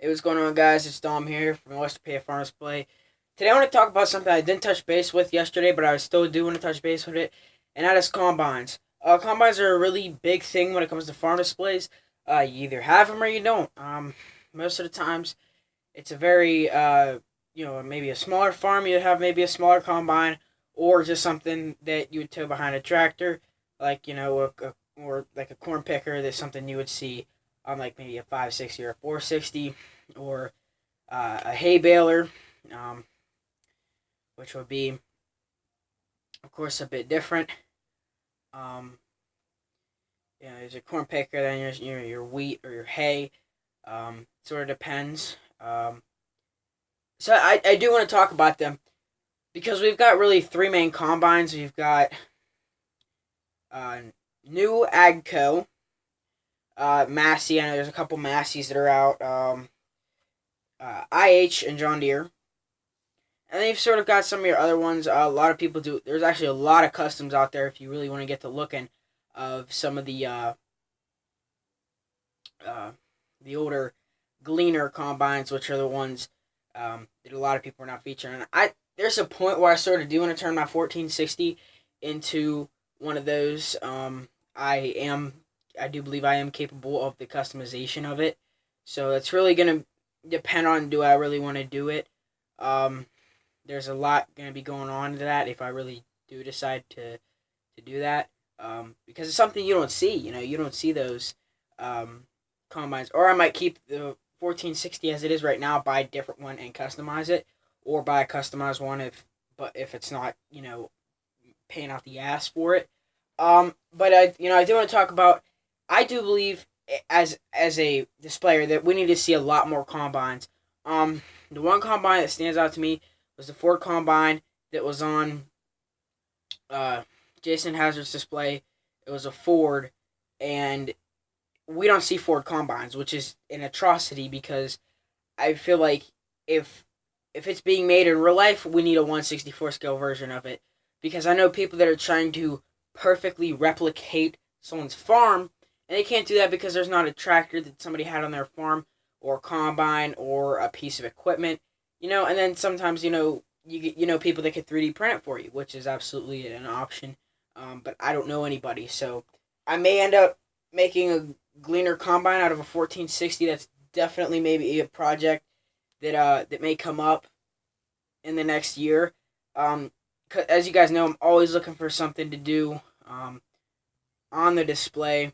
Hey, what's going on, guys? It's Dom here from Western PA Farm Display. Today, I want to talk about something I didn't touch base with yesterday, but I still do want to touch base with it, and that is combines. Combines are a really big thing when it comes to farm displays. You either have them or you don't. Most of the times, it's a very, maybe a smaller farm, you have maybe a smaller combine, or just something that you would tow behind a tractor, like, or like a corn picker. That's something you would see on like maybe a 560 or a 460, or a hay baler, um, which would be, of course, a bit different. Um, there's a corn picker, then there's your wheat or your hay. Sort of depends. So I do want to talk about them because we've got really three main combines. We've got uh, new Agco, Massey. I know there's a couple Masseys that are out. IH and John Deere. And then you've sort of got some of your other ones. A lot of people do. There's actually a lot of customs out there if you really want to get to looking of some of the older Gleaner combines, which are the ones that a lot of people are not featuring. There's a point where I sort of do want to turn my 1460 into one of those. I do believe I am capable of the customization of it. So it's really gonna depend on, do I really want to do it. There's a lot gonna be going on to that if I really do decide to do that. Because it's something you don't see. You don't see those combines. Or I might keep the 1460 as it is right now, buy a different one and customize it, or buy a customized one if it's not paying out the ass for it. But I do want to talk about. I do believe as a displayer that we need to see a lot more combines. The one combine that stands out to me was the Ford combine that was on Jason Hazard's display. It was a Ford, and we don't see Ford combines, which is an atrocity because I feel like if it's being made in real life, we need a 1/64 scale version of it, because I know people that are trying to perfectly replicate someone's farm, and they can't do that because there's not a tractor that somebody had on their farm, or a combine, or a piece of equipment, and then sometimes you know people that can 3D print it for you, which is absolutely an option. But I don't know anybody, so I may end up making a Gleaner combine out of a 1460. That's definitely maybe a project that may come up in the next year. As you guys know, I'm always looking for something to do on the display.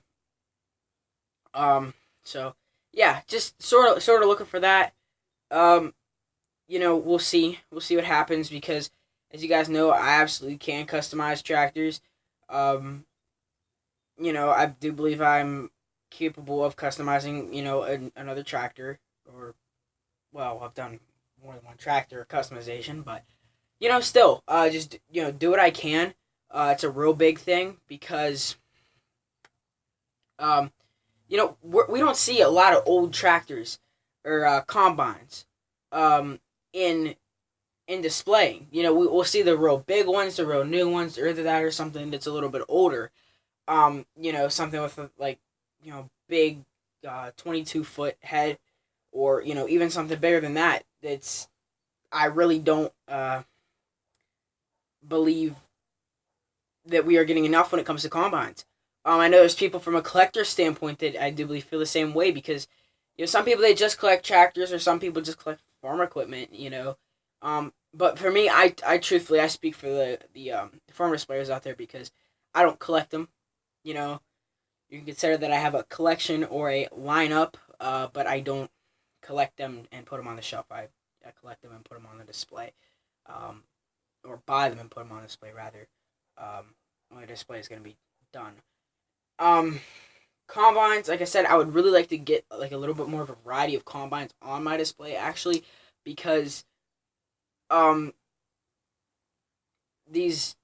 So yeah, just sort of looking for that. Um, we'll see what happens, because as you guys know, I absolutely can customize tractors. Um, I do believe I'm capable of customizing, another tractor, or, well, I've done more than one tractor customization, but, still, just, do what I can. It's a real big thing because, um, we don't see a lot of old tractors or combines um, in displaying. We'll see the real big ones, the real new ones, or either that or something that's a little bit older. Something with like, big 22-foot head, or, even something bigger than that. I really don't believe that we are getting enough when it comes to combines. I know there's people from a collector standpoint that I do believe feel the same way, because, some people, they just collect tractors, or some people just collect farm equipment. But for me, I truthfully, I speak for the farm displayers out there, because I don't collect them. You know, you can consider that I have a collection or a lineup, but I don't collect them and put them on the shelf. I collect them and put them on the display, um, or buy them and put them on display, rather. When the display is going to be done. Um, Combines, like I said, I would really like to get like a little bit more of a variety of combines on my display, actually, because um these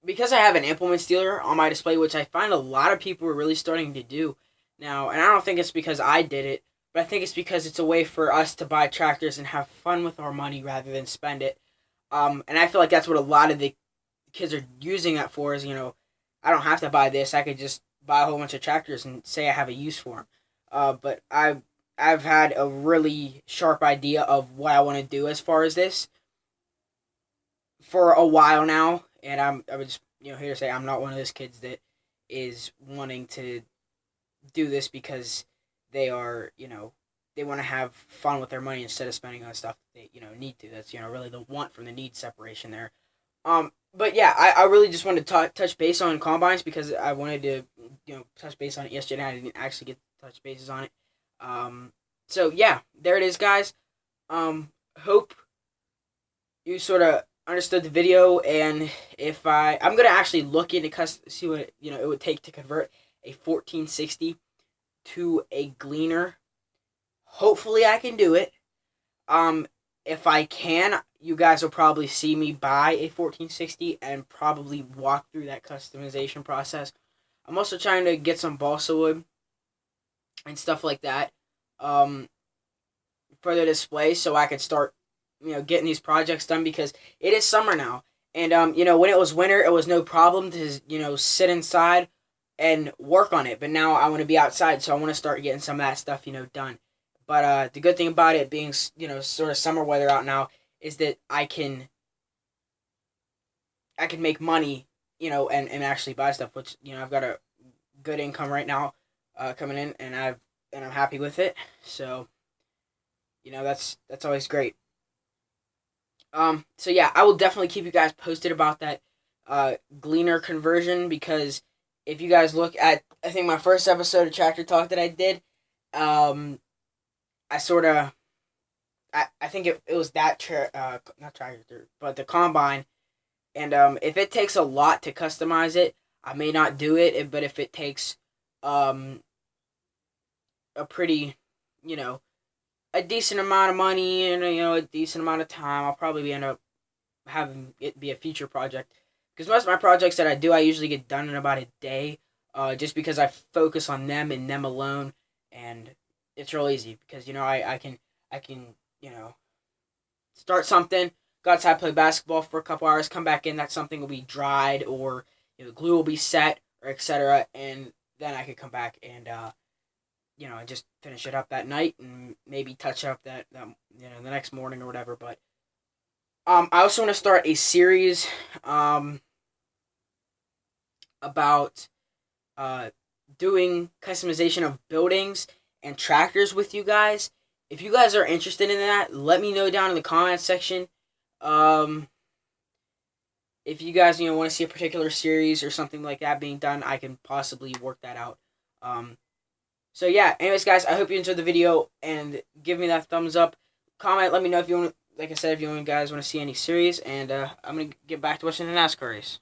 because I have an implement stealer on my display, which I find a lot of people are really starting to do now, and I don't think it's because I did it, but I think it's because it's a way for us to buy tractors and have fun with our money rather than spend it. And I feel like that's what a lot of the kids are using that for. Is, I don't have to buy this. I could just buy a whole bunch of tractors and say I have a use for them. But I've had a really sharp idea of what I want to do as far as this for a while now, and I was here to say I'm not one of those kids that is wanting to do this because they are they want to have fun with their money instead of spending on stuff they need to. That's really the want from the need separation there. But yeah, I really just wanted to touch base on combines because I wanted to touch base on it yesterday. I didn't actually get to touch bases on it. So yeah, there it is, guys. Hope you sort of understood the video, and if I'm gonna actually look into see what it would take to convert a 1460 to a Gleaner. Hopefully I can do it. If I can, you guys will probably see me buy a 1460 and probably walk through that customization process. I'm also trying to get some balsa wood and stuff like that for the display so I can start getting these projects done because it is summer now. And when it was winter, it was no problem to sit inside and work on it. But now I want to be outside, so I want to start getting some of that stuff done. But the good thing about it being sort of summer weather out now is that I can make money and actually buy stuff, which I've got a good income right now coming in, and I'm happy with it. So that's always great. So yeah, I will definitely keep you guys posted about that Gleaner conversion, because if you guys look at, I think, my first episode of Tractor Talk that I did, I sort of, I think it was that, not tractor, but the combine, and if it takes a lot to customize it, I may not do it, but if it takes a pretty, a decent amount of money and a decent amount of time, I'll probably end up having it be a future project. Because most of my projects that I do, I usually get done in about a day, just because I focus on them and them alone, and it's real easy because I can start something, go outside, play basketball for a couple hours, come back in, that something will be dried, or the glue will be set, or etc., and then I could come back and and just finish it up that night and maybe touch up that the next morning or whatever. But I also want to start a series about doing customization of buildings and tractors with you guys. If you guys are interested in that, let me know down in the comments section. If you guys want to see a particular series or something like that being done, I can possibly work that out. So yeah, anyways, guys, I hope you enjoyed the video, and give me that thumbs up. Comment, let me know if you want, like I said, if you guys want to see any series, and I'm going to get back to watching the NASCAR race.